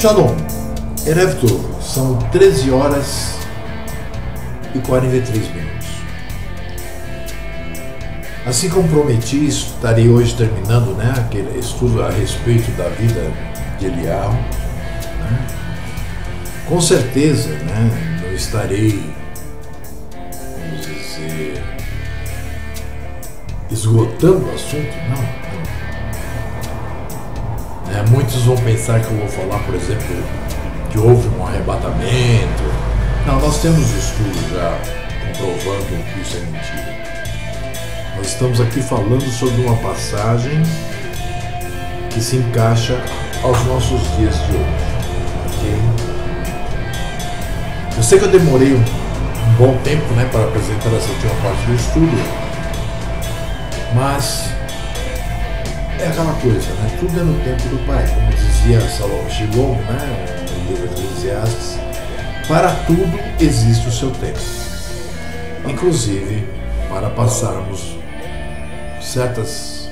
Shalom, Erev Tov, são 13 horas e 43 minutos. Assim como prometi, estarei hoje terminando aquele estudo a respeito da vida de Eliyahu. Com certeza não estarei, vamos dizer, esgotando o assunto, não. Muitos vão pensar que eu vou falar, por exemplo, que houve um arrebatamento. Não, nós temos estudos já comprovando que isso é mentira. Nós estamos aqui falando sobre uma passagem que se encaixa aos nossos dias de hoje. Okay? Eu sei que eu demorei um bom tempo para apresentar essa última parte do estudo, mas é aquela coisa, tudo é no tempo do Pai, como dizia Salomão Shilom, no livro de Eclesiastes, para tudo existe o seu tempo, inclusive para passarmos certas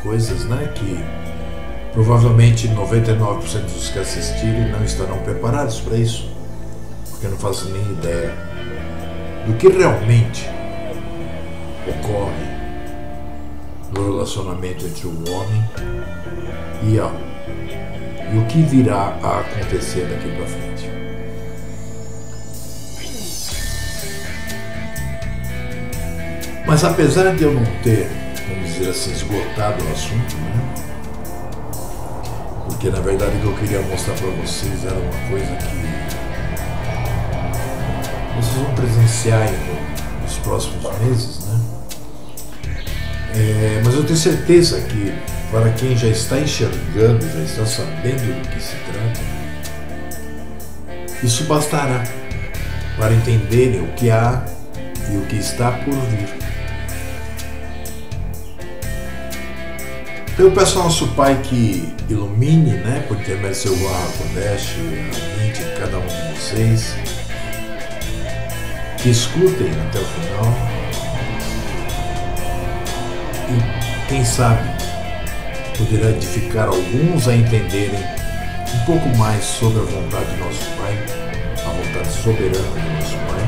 coisas que provavelmente 99% dos que assistirem não estarão preparados para isso, porque não fazem nem ideia do que realmente ocorre no relacionamento entre o homem e Yahweh, e o que virá a acontecer daqui para frente. Mas apesar de eu não ter, vamos dizer assim, esgotado o assunto, porque na verdade o que eu queria mostrar para vocês era uma coisa que vocês vão presenciar nos próximos meses, mas eu tenho certeza que para quem já está enxergando, já está sabendo do que se trata, isso bastará para entenderem o que há e o que está por vir. Então eu peço ao nosso Pai que ilumine, por intermédio do seu Ruach HaKodesh, a mente de cada um de vocês, que escutem até o final e, quem sabe, poderá edificar alguns a entenderem um pouco mais sobre a vontade do nosso Pai, a vontade soberana do nosso Pai,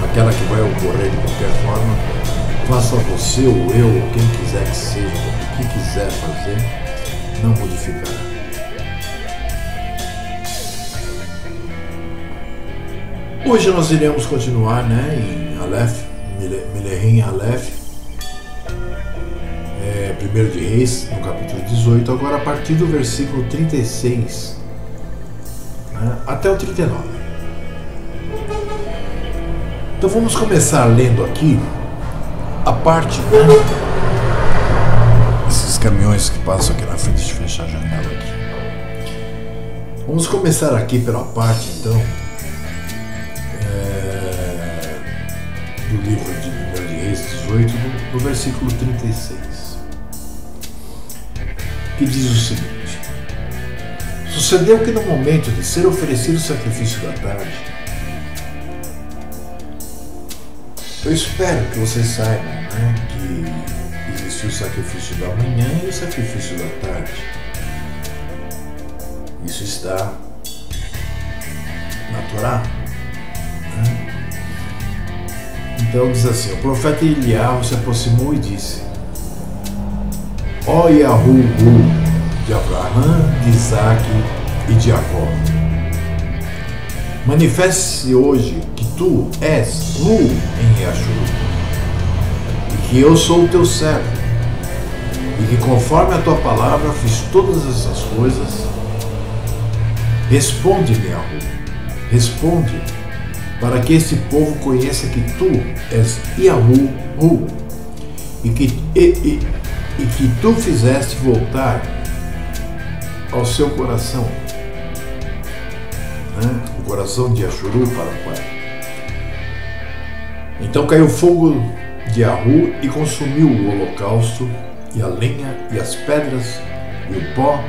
aquela que vai ocorrer de qualquer forma, faça você ou eu, ou quem quiser que seja, o que quiser fazer, não modificará. Hoje nós iremos continuar em Aleph, Milerim Aleph, 1 de Reis, no capítulo 18, agora a partir do versículo 36 até o 39. Então vamos começar lendo aqui a parte esses caminhões que passam aqui na frente, de fechar a janela aqui. Vamos começar aqui pela parte então do livro de 1 de Reis 18, no versículo 36. Que diz o seguinte: sucedeu que no momento de ser oferecido o sacrifício da tarde, eu espero que vocês saibam que existe o sacrifício da manhã e o sacrifício da tarde. Isso está na Torá. Então diz assim: o profeta Eliyahu se aproximou e disse: ó Yahu de Abraão, de Isaac e de Jacó, manifeste-se hoje que tu és Hu em Yashuru, e que eu sou o teu servo, e que conforme a tua palavra fiz todas essas coisas. Responde-me, Yahu, responde, para que este povo conheça que tu és Yahu, Hu, e que tu fizeste voltar ao seu coração, o coração de Yashuru para o Pai. Então caiu fogo de Yahu e consumiu o holocausto, e a lenha, e as pedras, e o pó,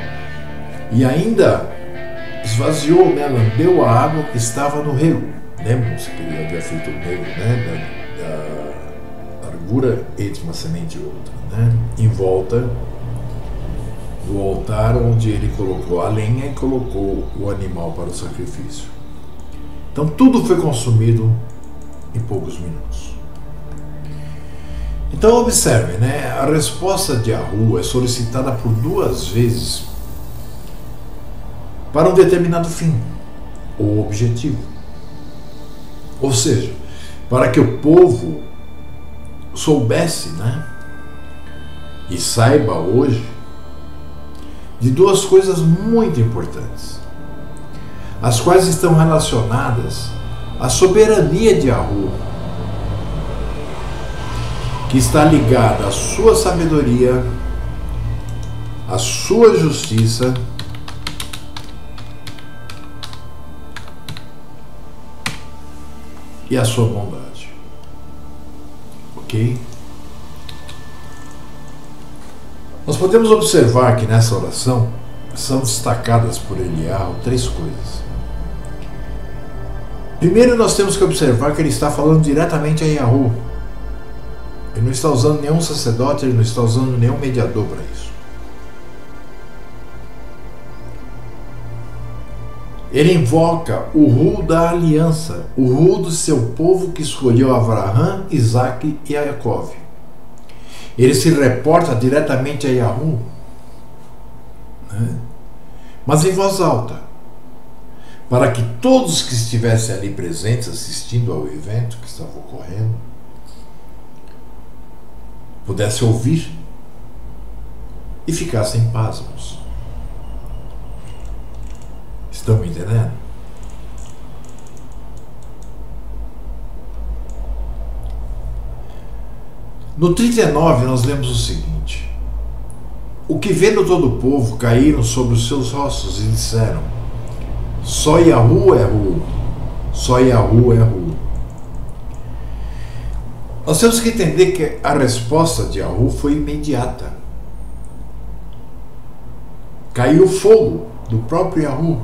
e ainda esvaziou, lambeu a água que estava no rego. Lembram-se que ele havia feito o rego, da largura entre uma semente e outra, em volta o altar onde ele colocou a lenha e colocou o animal para o sacrifício. Então tudo foi consumido em poucos minutos. Então observe, né? A resposta de Yahu é solicitada por 2 vezes para um determinado fim ou objetivo. Ou seja, para que o povo soubesse, né? E saiba hoje de 2 coisas muito importantes, as quais estão relacionadas à soberania de Yahu, que está ligada à sua sabedoria, à sua justiça e à sua bondade. Ok? Nós podemos observar que nessa oração são destacadas por Eliyahu 3 coisas. Primeiro, nós temos que observar que ele está falando diretamente a Yahu. Ele não está usando nenhum sacerdote, ele não está usando nenhum mediador para isso. Ele invoca o Hu da aliança, o Hu do seu povo que escolheu Abraham, Isaac e Jacob. Ele se reporta diretamente a Yahu, né? Mas em voz alta, para que todos que estivessem ali presentes assistindo ao evento que estava ocorrendo pudessem ouvir e ficassem pasmos. Estão me entendendo? No 39 nós lemos o seguinte: o que vendo todo o povo caíram sobre os seus rostos e disseram: só Yahu é Hu, só Yahu é Hu. Nós temos que entender que a resposta de Yahu foi imediata. Caiu fogo do próprio Yahu,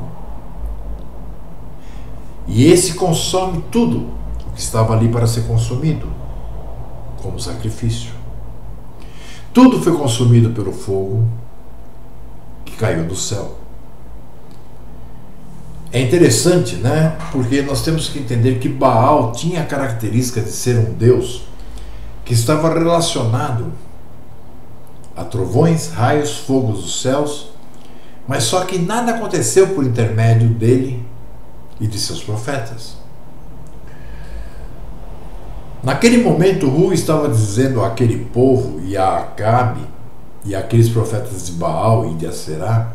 e esse consome tudo que estava ali para ser consumido como sacrifício. Tudo foi consumido pelo fogo que caiu do céu. É interessante, né? Porque nós temos que entender que Baal tinha a característica de ser um deus que estava relacionado a trovões, raios, fogos dos céus, mas só que nada aconteceu por intermédio dele e de seus profetas. Naquele momento, Hu estava dizendo àquele povo e a Acabe e àqueles profetas de Baal e de Aserá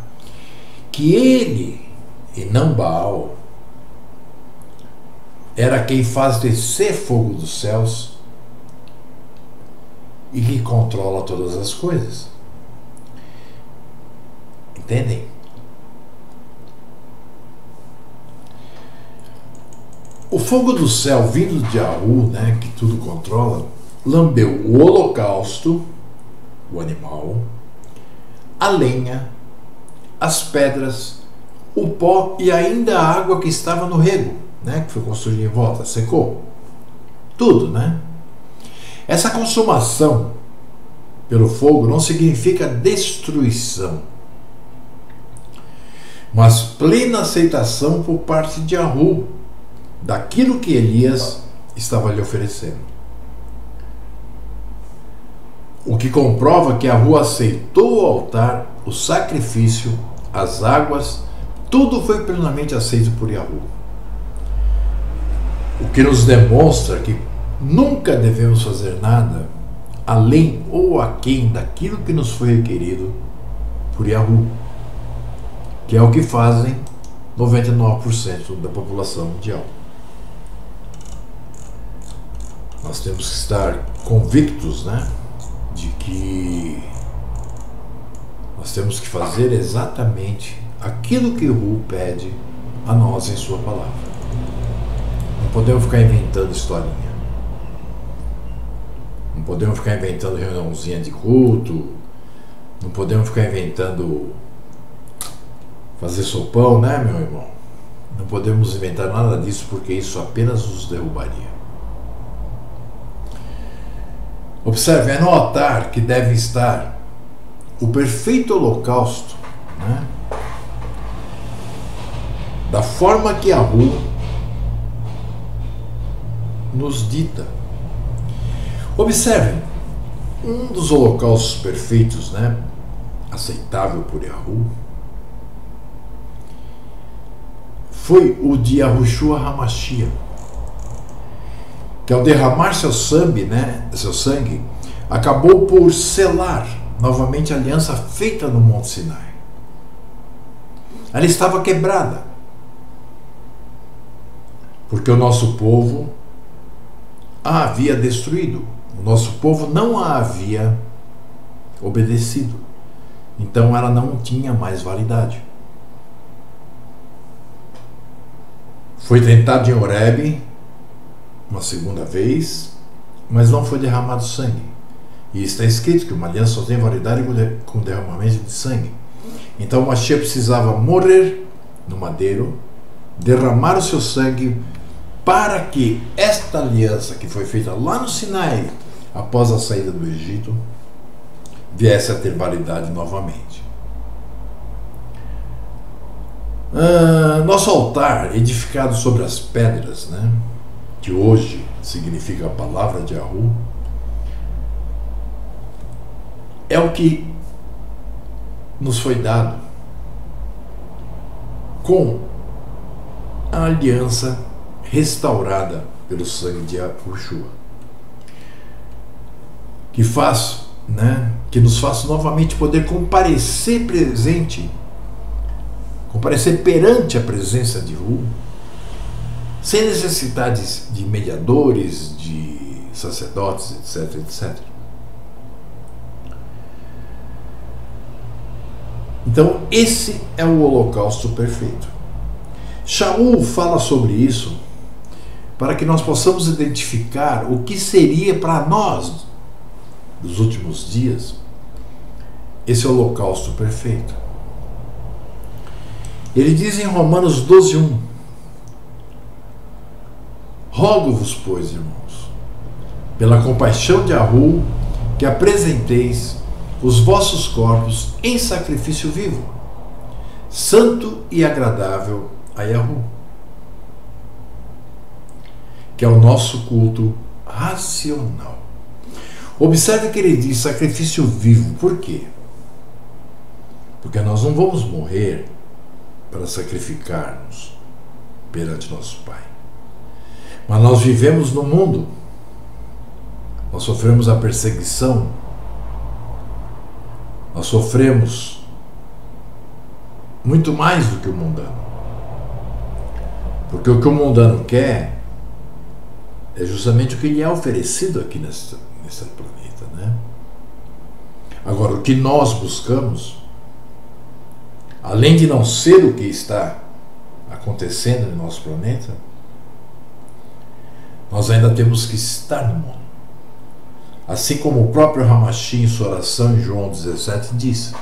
que ele, e não Baal, era quem faz descer fogo dos céus e que controla todas as coisas. Entendem? O fogo do céu vindo de Yahu, né, que tudo controla, lambeu o holocausto, o animal, a lenha, as pedras, o pó e ainda a água que estava no rego, né, que foi construído em volta, secou. Tudo, né? Essa consumação pelo fogo não significa destruição, mas plena aceitação por parte de Yahu daquilo que Elias estava lhe oferecendo. O que comprova que Yahu aceitou o altar, o sacrifício, as águas, tudo foi plenamente aceito por Yahu. O que nos demonstra que nunca devemos fazer nada além ou aquém daquilo que nos foi requerido por Yahu, que é o que fazem 99% da população mundial. Nós temos que estar convictos, né, de que nós temos que fazer exatamente aquilo que o Hu pede a nós em sua palavra. Não podemos ficar inventando historinha. Não podemos ficar inventando reuniãozinha de culto. Não podemos ficar inventando fazer sopão, né, meu irmão? Não podemos inventar nada disso, porque isso apenas nos derrubaria. Observe, é no altar que devem estar o perfeito holocausto, né, da forma que Yahu nos dita. Observem, um dos holocaustos perfeitos, né, aceitável por Yahu, foi o de Yahushua HaMashiach, que ao derramar seu sangue, acabou por selar novamente a aliança feita no Monte Sinai. Ela estava quebrada, porque o nosso povo a havia destruído, o nosso povo não a havia obedecido, então ela não tinha mais validade. Foi tentado em Horebe uma segunda vez, mas não foi derramado sangue. E está escrito que uma aliança só tem validade com derramamento de sangue. Então o Mashiach precisava morrer no madeiro, derramar o seu sangue, para que esta aliança que foi feita lá no Sinai, após a saída do Egito, viesse a ter validade novamente. Nosso altar, edificado sobre as pedras, né, que hoje significa a palavra de Yahu, é o que nos foi dado com a aliança restaurada pelo sangue de Yahushua, que faz, né, que nos faz novamente poder comparecer perante a presença de Yahu, sem necessidade de mediadores, de sacerdotes, etc, etc. Então, esse é o holocausto perfeito. Shaul fala sobre isso para que nós possamos identificar o que seria para nós, nos últimos dias, esse holocausto perfeito. Ele diz em Romanos 12:1: rogo-vos, pois, irmãos, pela compaixão de Yahu, que apresenteis os vossos corpos em sacrifício vivo, santo e agradável a Yahu, que é o nosso culto racional. Observe que ele diz sacrifício vivo. Por quê? Porque nós não vamos morrer para sacrificar-nos perante nosso Pai. Mas nós vivemos no mundo, nós sofremos a perseguição, nós sofremos muito mais do que o mundano. Porque o que o mundano quer é justamente o que lhe é oferecido aqui nesse planeta, né? Agora, o que nós buscamos, além de não ser o que está acontecendo no nosso planeta, nós ainda temos que estar no mundo. Assim como o próprio Hamashim, em sua oração em João 17, diz: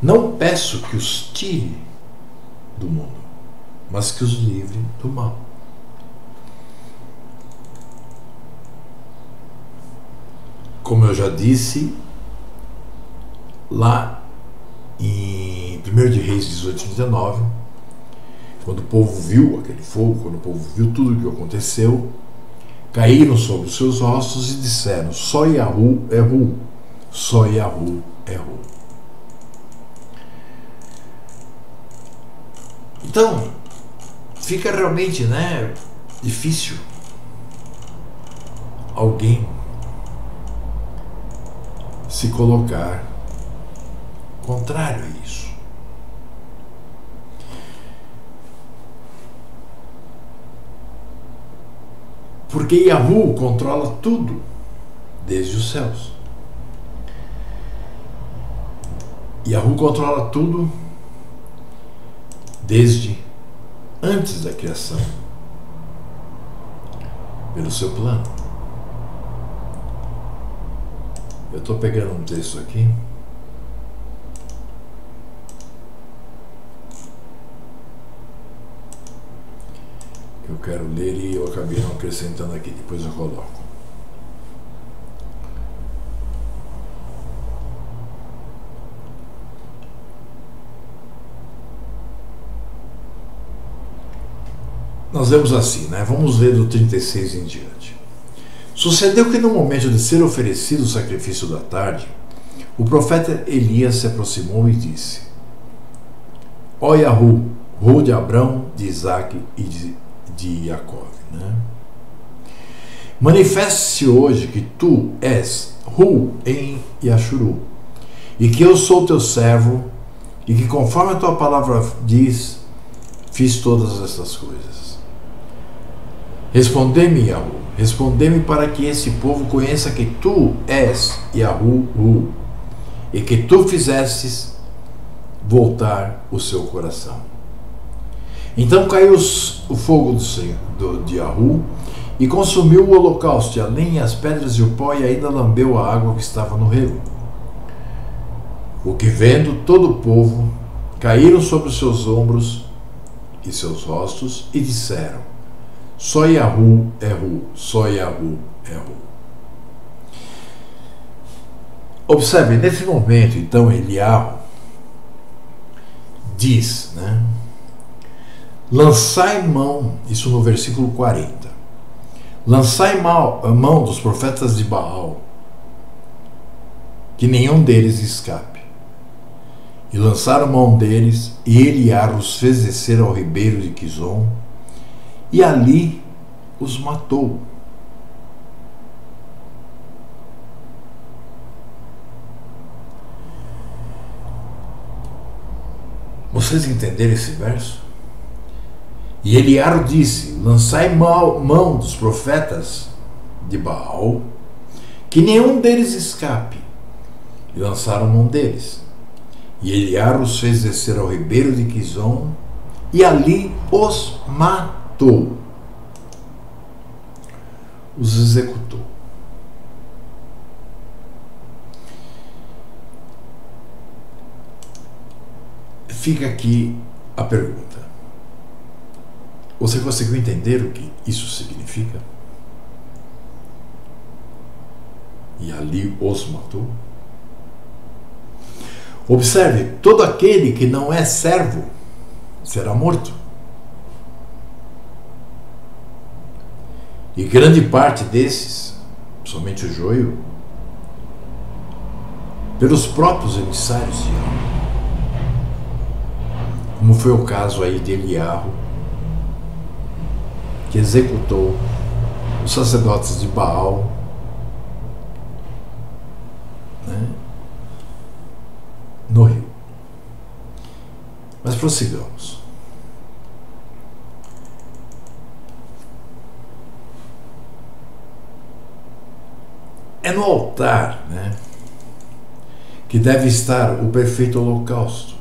não peço que os tire do mundo, mas que os livre do mal. Como eu já disse lá em 1 de Reis 18:19, quando o povo viu aquele fogo, quando o povo viu tudo o que aconteceu, caíram sobre os seus rostos e disseram: só Yahu é Hu, só Yahu é Hu. Então, fica realmente, né, difícil alguém se colocar contrário a isso. Porque Yahu controla tudo desde os céus. Yahu controla tudo desde antes da criação, pelo seu plano. Eu estou pegando um texto aqui que eu quero ler e eu acabei não acrescentando aqui, depois eu coloco. nós vemos assim, né? Vamos ler do 36 em diante. Sucedeu que no momento de ser oferecido o sacrifício da tarde, o profeta Elias se aproximou e disse: Ó Yahu, Hu de Abrão, de Isaque e de Jacó, né? Manifeste-se hoje que tu és Hu em Yashuru, e que eu sou teu servo, e que conforme a tua palavra diz, fiz todas estas coisas. Respondei-me, Yahu, respondei-me para que esse povo conheça que tu és Yahu, Hu, e que tu fizestes voltar o seu coração. Então caiu o fogo de Yahu e consumiu o holocausto, e a lenha, as pedras e o pó, e ainda lambeu a água que estava no rego. O que vendo todo o povo, caíram sobre os seus ombros e seus rostos e disseram: Só Yahu é Hu, só Yahu é Hu. Observe, nesse momento, então, Eliahu diz, né? Lançai mão, isso no versículo 40, lançai mão dos profetas de Baal, que nenhum deles escape. E lançaram mão deles, e Eliahu os fez descer ao ribeiro de Quizon, e ali os matou. Vocês entenderam esse verso? E Eliahu disse: lançai mão dos profetas de Baal, que nenhum deles escape. E lançaram mão deles. E Eliahu os fez descer ao ribeiro de Quizon, e ali os matou. Os executou. Fica aqui a pergunta. Você conseguiu entender o que isso significa? E ali os matou? Observe, todo aquele que não é servo será morto. E grande parte desses, somente o joio, pelos próprios emissários de Yahvé. Como foi o caso aí de Eliahu, que executou os sacerdotes de Baal, né, no rio. Mas prossigamos. É no altar, né, que deve estar o perfeito holocausto.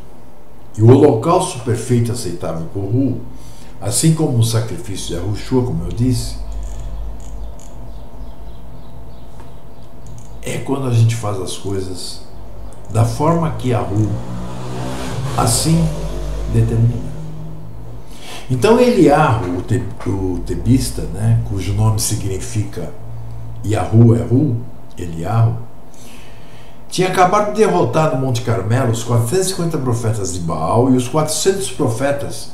E o holocausto perfeito e aceitável por Hu, assim como o sacrifício de Yahushua, como eu disse, é quando a gente faz as coisas da forma que Yahu assim determina. Então Eliahu, o tebista, né, cujo nome significa Yahu é Hu, Eliahu, tinha acabado de derrotar no Monte Carmelo os 450 profetas de Baal e os 400 profetas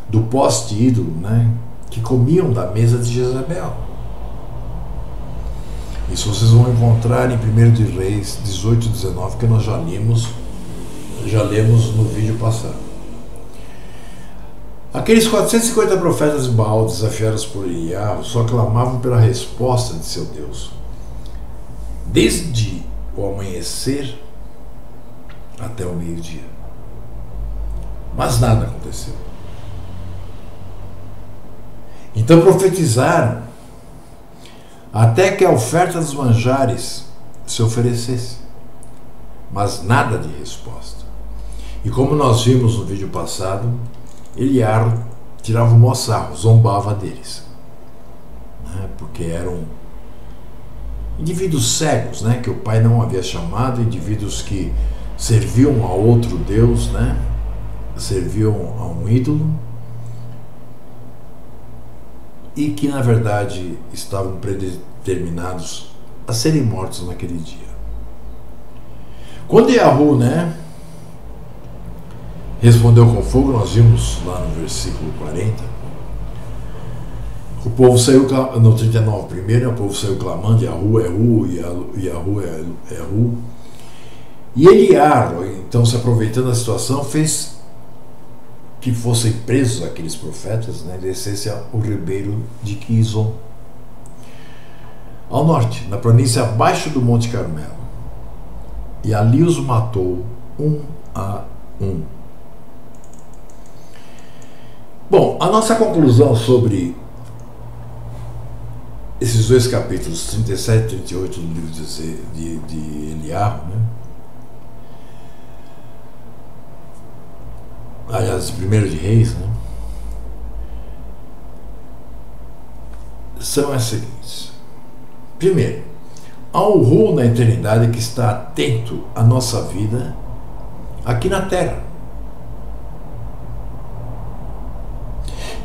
do poste ídolo, né, que comiam da mesa de Jezabel. Isso vocês vão encontrar em 1 de Reis 18 e 19, que nós já lemos no vídeo passado. Aqueles 450 profetas de Baal, desafiados por Eliahu, só clamavam pela resposta de seu Deus, desde o amanhecer até o meio-dia. Mas nada aconteceu. Então profetizaram até que a oferta dos manjares se oferecesse, mas nada de resposta. E como nós vimos no vídeo passado, Eliahu tirava o maior sarro, zombava deles, né, porque eram indivíduos cegos, né, que o pai não havia chamado, indivíduos que serviam a outro Deus, né, serviam a um ídolo, e que na verdade estavam predeterminados a serem mortos naquele dia. Quando Yahu, né, respondeu com fogo, nós vimos lá no versículo 40, O povo saiu, no 39 primeiro, o povo saiu clamando, Yahu, Yahu, Yahu, Yahu. E Eliarro, então, se aproveitando da situação, fez que fossem presos aqueles profetas, né, descesse o ribeiro de Quizon, ao norte, na planície abaixo do Monte Carmelo. E ali os matou um a um. Bom, a nossa conclusão sobre esses dois capítulos, 37 e 38 do livro de Eliarro, né? Aliás, primeiro de Reis, né? São as seguintes. Primeiro, há um Hu na eternidade que está atento à nossa vida aqui na Terra.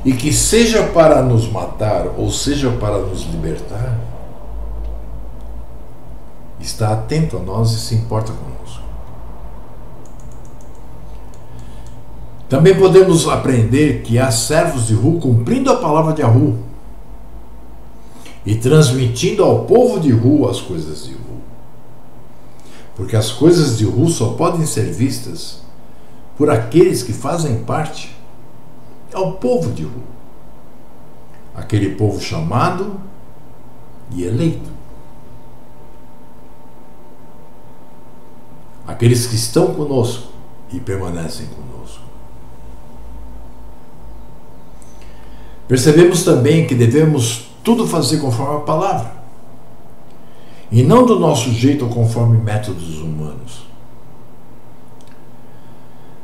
E que seja para nos matar ou seja para nos libertar, está atento a nós e se importa conosco. Também podemos aprender que há servos de Hu cumprindo a palavra de Yahu e transmitindo ao povo de Hu as coisas de Hu. Porque as coisas de Hu só podem ser vistas por aqueles que fazem parte ao povo de Hu, aquele povo chamado e eleito, aqueles que estão conosco e permanecem conosco. Percebemos também que devemos tudo fazer conforme a palavra e não do nosso jeito ou conforme métodos humanos.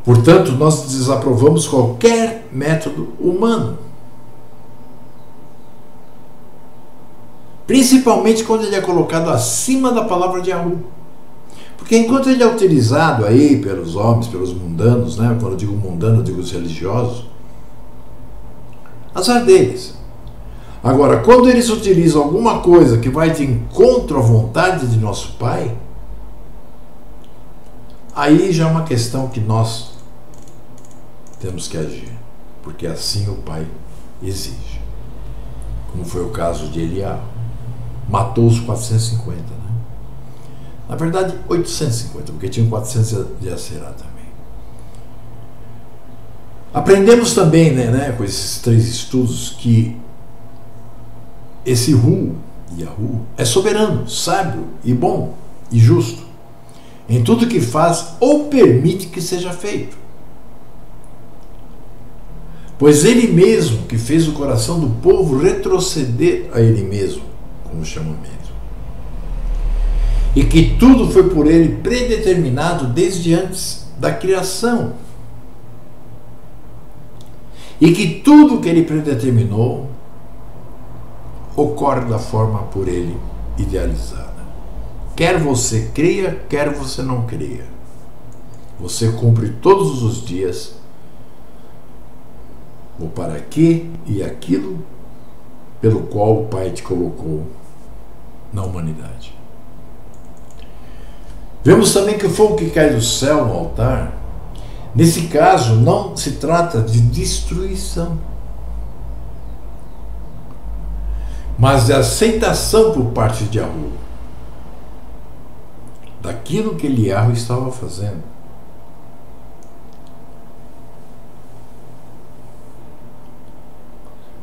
Portanto, nós desaprovamos qualquer método humano, principalmente quando ele é colocado acima da palavra de Yahu. Porque enquanto ele é utilizado aí pelos homens, pelos mundanos, né? Quando eu digo mundano, eu digo os religiosos, azar deles. Agora, quando eles utilizam alguma coisa que vai de encontro à vontade de nosso Pai, aí já é uma questão que nós temos que agir, porque assim o Pai exige. Como foi o caso de Eliarro. Matou os 450, né? Na verdade, 850, porque tinham 400 de Aserá também. Aprendemos também, né, com esses três estudos, que esse Hu, Yahu, é soberano, sábio e bom e justo em tudo que faz ou permite que seja feito. Pois ele mesmo que fez o coração do povo retroceder a ele mesmo, como chamamento. E que tudo foi por ele predeterminado desde antes da criação. E que tudo que ele predeterminou ocorre da forma por ele idealizada. Quer você creia, quer você não creia. Você cumpre todos os dias o para quê e aquilo pelo qual o Pai te colocou na humanidade. Vemos também que o fogo que cai do céu no altar, nesse caso, não se trata de destruição, mas de aceitação por parte de Yahu daquilo que Eliarro estava fazendo.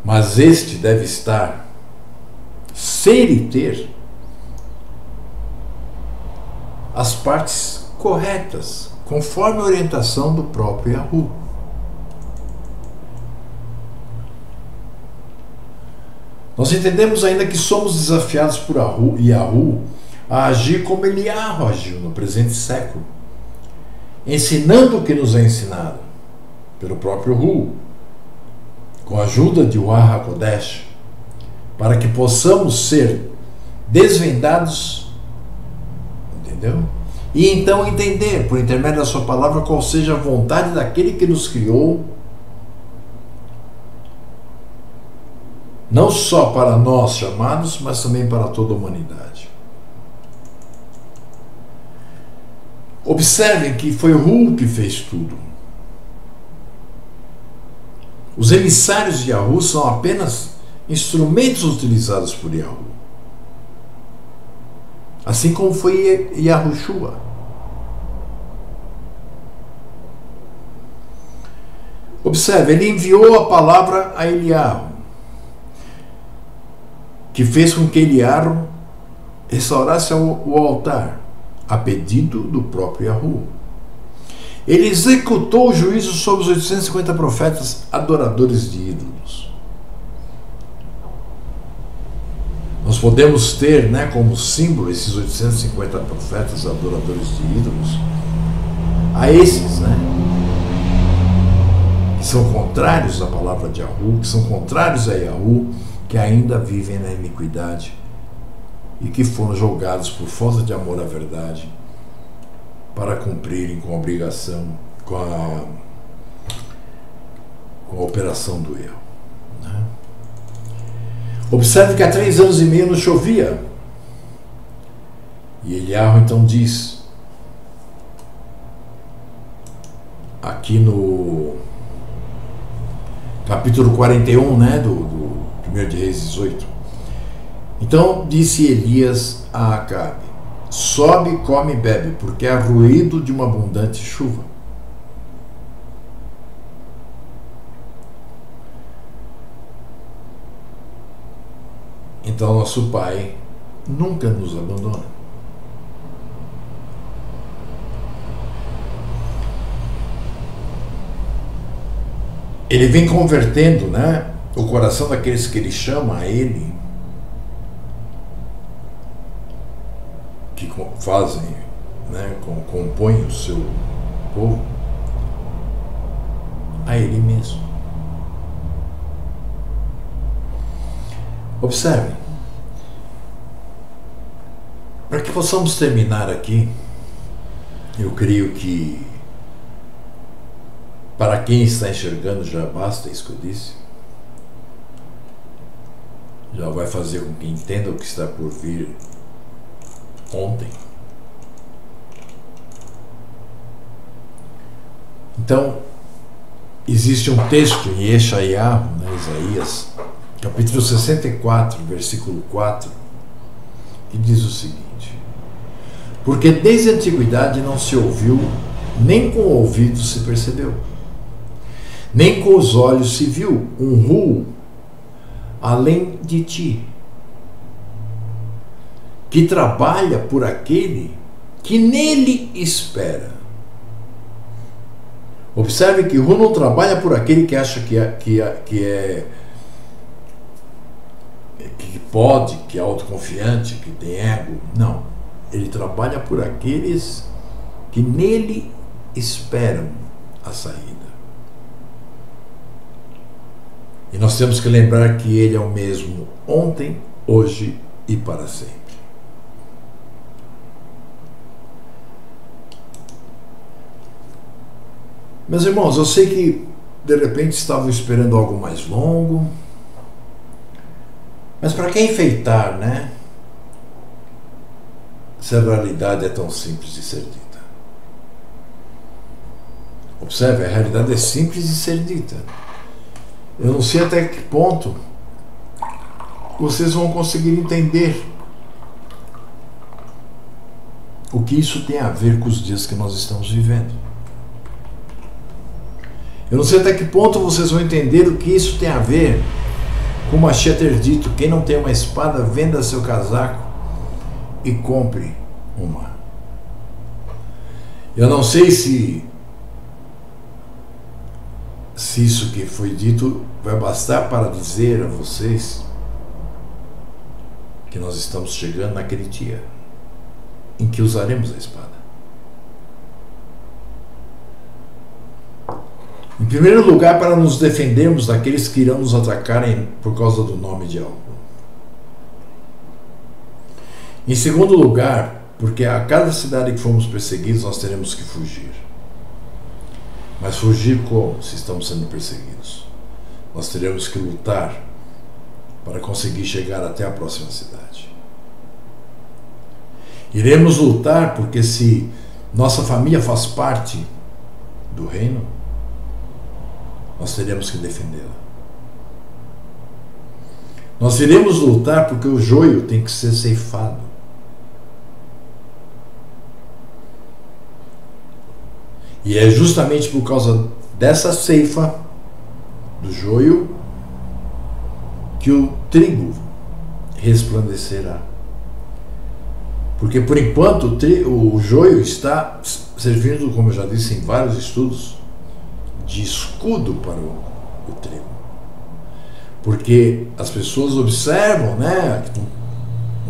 Mas este deve estar, ser e ter as partes corretas, conforme a orientação do próprio Yahu. Nós entendemos ainda que somos desafiados por Yahu a agir como Eliarro agiu no presente século, ensinando o que nos é ensinado pelo próprio Hu, com a ajuda de Ruach HaKodesh, para que possamos ser desvendados, entendeu? E então entender, por intermédio da sua palavra, qual seja a vontade daquele que nos criou, não só para nós chamados, mas também para toda a humanidade. Observem que foi o Hu que fez tudo. Os emissários de Yahu são apenas instrumentos utilizados por Yahweh. Assim como foi Yahushua. Observe, ele enviou a palavra a Eliarro, que fez com que Eliarro restaurasse o altar, a pedido do próprio Yahu. Ele executou o juízo sobre os 850 profetas adoradores de ídolos. Nós podemos ter, né, como símbolo esses 850 profetas adoradores de ídolos, a esses, né, que são contrários à palavra de Yahu, que são contrários a Yahu, que ainda vivem na iniquidade e que foram julgados por falta de amor à verdade para cumprirem com a obrigação, com a operação do erro. Né? Observe que há 3 anos e meio não chovia. E Eliarro então diz, aqui no capítulo 41, né, do 1 de Reis 18. Então disse Elias a Acabe: sobe, come e bebe, porque há ruído de uma abundante chuva. Então nosso Pai nunca nos abandona. Ele vem convertendo, né, o coração daqueles que ele chama a ele, que fazem, né, compõem o seu povo, a ele mesmo. Observem, para que possamos terminar aqui, eu creio que para quem está enxergando já basta isso que eu disse, já vai fazer com que entenda o que está por vir ontem. Então, existe um texto em Yeshayahu, né, Isaías, capítulo 64, versículo 4, que diz o seguinte: porque desde a antiguidade não se ouviu, nem com o ouvido se percebeu, nem com os olhos se viu um Hu além de ti, que trabalha por aquele que nele espera. Observe que Hu não trabalha por aquele que acha que pode, que é autoconfiante, que tem ego. Não. Ele trabalha por aqueles que nele esperam a saída. E nós temos que lembrar que ele é o mesmo ontem, hoje e para sempre. Meus irmãos, eu sei que de repente estavam esperando algo mais longo, mas para que enfeitar, né? Se a realidade é tão simples de ser dita. Observe, a realidade é simples de ser dita. Eu não sei até que ponto vocês vão conseguir entender o que isso tem a ver com os dias que nós estamos vivendo. Eu não sei até que ponto vocês vão entender o que isso tem a ver com Mashiach ter dito: quem não tem uma espada, venda seu casaco e compre uma. Eu não sei se isso que foi dito vai bastar para dizer a vocês que nós estamos chegando naquele dia em que usaremos a espada. Em primeiro lugar, para nos defendermos daqueles que irão nos atacarem por causa do nome de algo. Em segundo lugar, porque a cada cidade que formos perseguidos nós teremos que fugir. Mas fugir como? Se estamos sendo perseguidos. Nós teremos que lutar para conseguir chegar até a próxima cidade. Iremos lutar porque se nossa família faz parte do reino, nós teremos que defendê-la. Nós iremos lutar porque o joio tem que ser ceifado. E é justamente por causa dessa ceifa do joio que o trigo resplandecerá. Porque por enquanto o joio está servindo, como eu já disse em vários estudos, de escudo para o trigo. Porque as pessoas observam, né?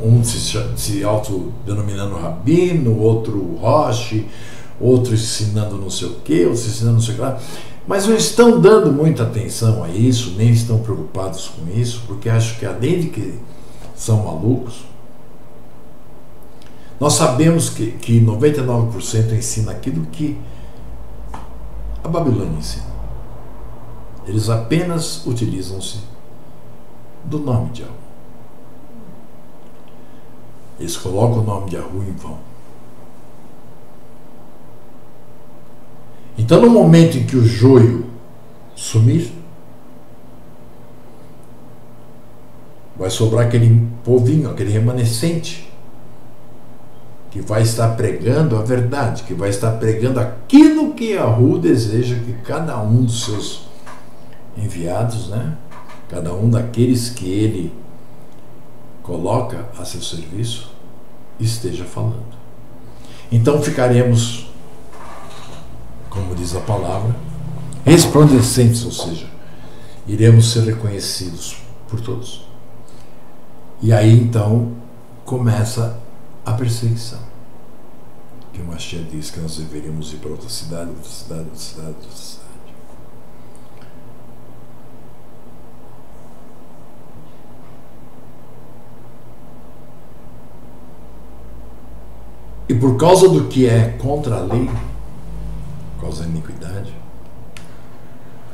Um se autodenominando rabino, outro roche, outro ensinando não sei o que, outro ensinando não sei o que lá. Mas não estão dando muita atenção a isso, nem estão preocupados com isso, porque acho que além de que são malucos, nós sabemos que 99% ensina aquilo que a Babilônia ensina. Eles apenas utilizam-se do nome de Yahu. Eles colocam o nome de Yahu em vão. Então, no momento em que o joio sumir, vai sobrar aquele povinho, aquele remanescente, que vai estar pregando a verdade, que vai estar pregando aquilo que Yahu deseja que cada um dos seus enviados, né? Cada um daqueles que ele coloca a seu serviço, esteja falando. Então ficaremos, como diz a palavra, resplandecentes, ou seja, iremos ser reconhecidos por todos. E aí então começa a perseguição, que o Mashiach diz que nós deveríamos ir para outra cidade, outra cidade, outra cidade, outra cidade. E por causa do que é contra a lei, por causa da iniquidade,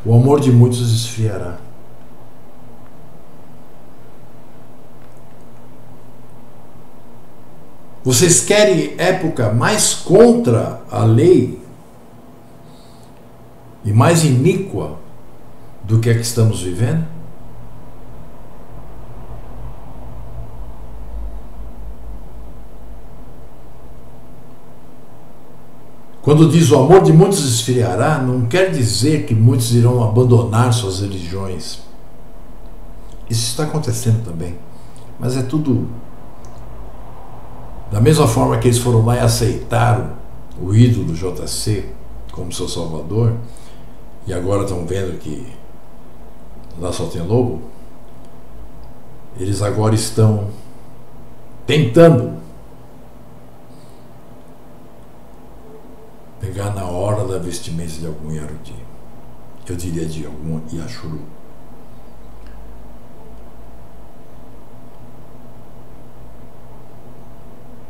o amor de muitos esfriará. Vocês querem época mais contra a lei e mais iníqua do que a que estamos vivendo? Quando diz o amor de muitos esfriará, não quer dizer que muitos irão abandonar suas religiões. Isso está acontecendo também, mas é tudo da mesma forma que eles foram lá e aceitaram o ídolo JC como seu salvador, e agora estão vendo que lá só tem lobo. Eles agora estão tentando pegar na hora da vestimenta de algum Yarudi. Eu diria de algum Yashuru.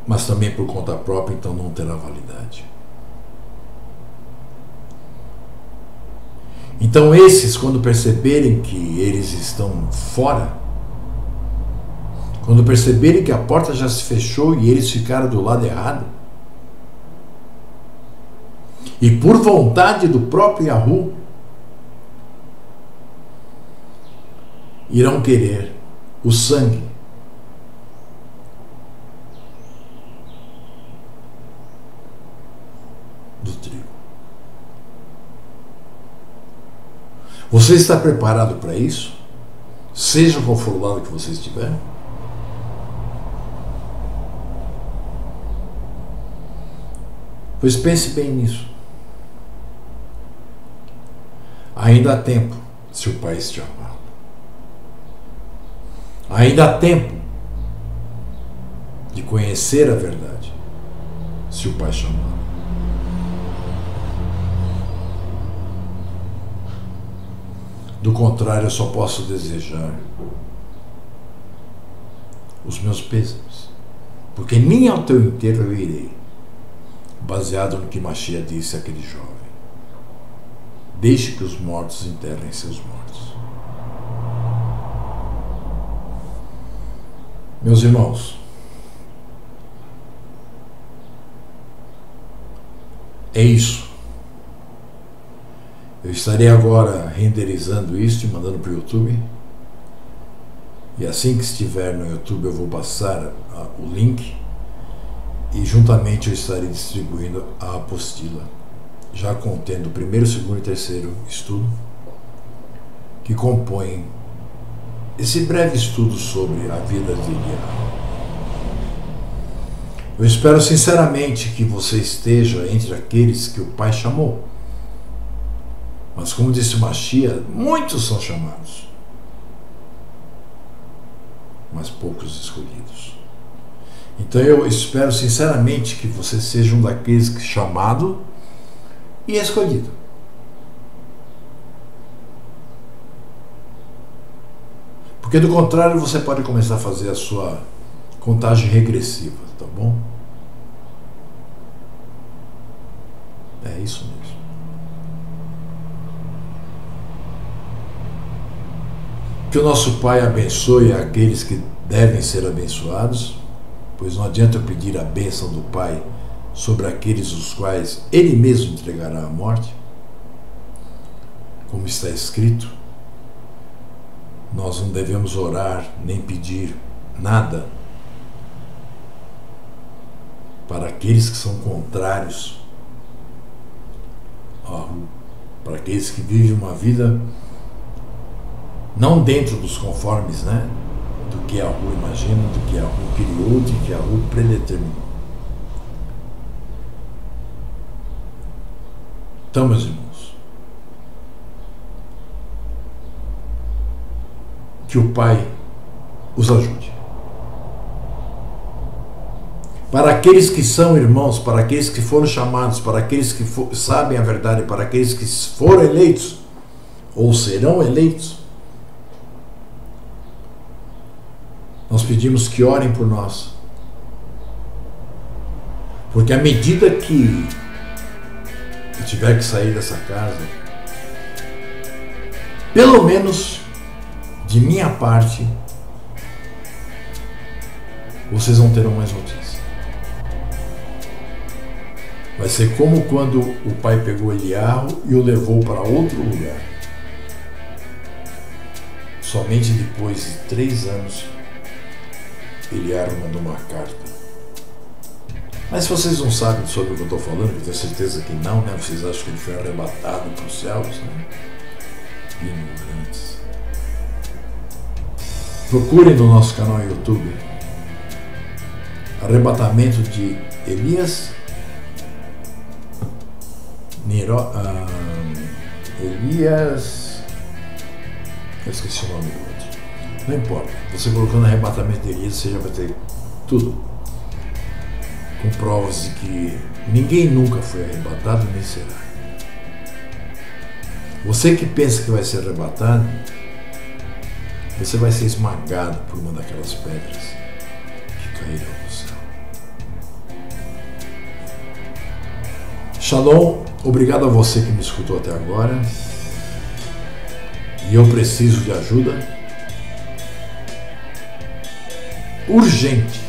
Mas também por conta própria, então não terá validade. Então esses, quando perceberem que eles estão fora, quando perceberem que a porta já se fechou e eles ficaram do lado errado, e por vontade do próprio Yahu, irão querer o sangue do trigo. Você está preparado para isso? Seja qual for o lado que você estiver? Pois pense bem nisso. Ainda há tempo, se o Pai te amar. Ainda há tempo de conhecer a verdade, se o Pai chamar. Do contrário, eu só posso desejar os meus pêsames, porque nem ao teu enterro eu irei, baseado no que Mashiach disse àquele jovem: deixe que os mortos enterrem seus mortos. Meus irmãos, é isso. Eu estarei agora renderizando isso e mandando para o YouTube. E assim que estiver no YouTube eu vou passar o link e juntamente eu estarei distribuindo a apostila, já contendo o primeiro, segundo e terceiro estudo, que compõem esse breve estudo sobre a vida de Eliyahu. Eu espero sinceramente que você esteja entre aqueles que o Pai chamou. Mas como disse o Mashiach, muitos são chamados, mas poucos escolhidos. Então eu espero sinceramente que você seja um daqueles que chamado e escolhido. Porque do contrário você pode começar a fazer a sua contagem regressiva, tá bom? É isso mesmo. Que o nosso Pai abençoe aqueles que devem ser abençoados, pois não adianta eu pedir a bênção do Pai sobre aqueles os quais Ele mesmo entregará a morte. Como está escrito, nós não devemos orar nem pedir nada para aqueles que são contrários, para aqueles que vivem uma vida não dentro dos conformes, né, do que a rua imagina, do que a rua criou, do que a rua predeterminou. Então, meus irmãos, que o Pai os ajude. Para aqueles que são irmãos, para aqueles que foram chamados, para aqueles que sabem a verdade, para aqueles que foram eleitos ou serão eleitos, nós pedimos que orem por nós. Porque à medida que eu tiver que sair dessa casa, pelo menos de minha parte, vocês não terão mais notícia. Vai ser como quando o pai pegou Eliyahu e o levou para outro lugar. Somente depois de 3 anos, Eliyahu mandou uma carta. Mas se vocês não sabem sobre o que eu estou falando, eu tenho certeza que não, né? Vocês acham que ele foi arrebatado para os céus, né? Ignorantes. Procurem no nosso canal no YouTube Arrebatamento de Elias eu esqueci o nome do outro. Não importa. Você colocando arrebatamento de Elias, você já vai ter tudo. Com provas de que ninguém nunca foi arrebatado nem será. Você que pensa que vai ser arrebatado, você vai ser esmagado por uma daquelas pedras que cairão do céu. Shalom, obrigado a você que me escutou até agora. E eu preciso de ajuda urgente.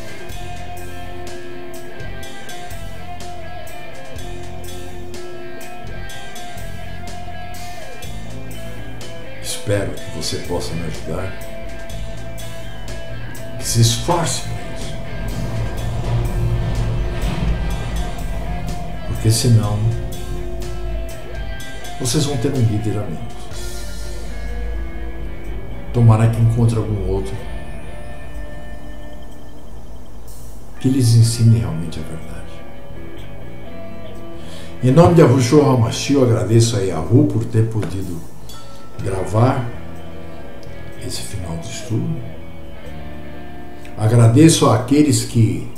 Espero que você possa me ajudar, que se esforce para isso, porque senão vocês vão ter um líder a menos. Tomara que encontre algum outro que lhes ensine realmente a verdade. Em nome de Yahushua HaMashiach, eu agradeço a Yahu por ter podido gravar esse final de estudo. Agradeço àqueles que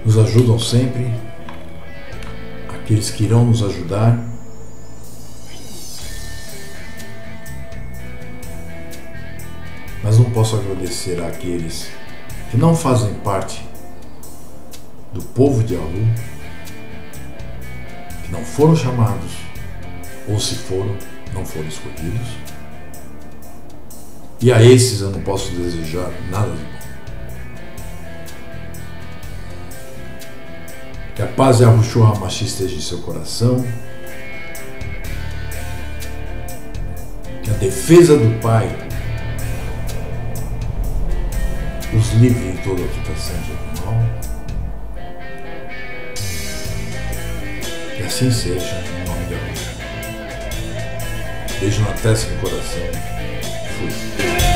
nos ajudam sempre, aqueles que irão nos ajudar. Mas não posso agradecer àqueles que não fazem parte do povo de Yahu, que não foram chamados, ou se foram, não foram escolhidos. E a esses eu não posso desejar nada de bom. Que a paz de Yahushua HaMashiach esteja em seu coração. Que a defesa do Pai nos livre de toda a tentação do mal. E assim seja, em nome da luz. Beijo na testa e no coração. Fui.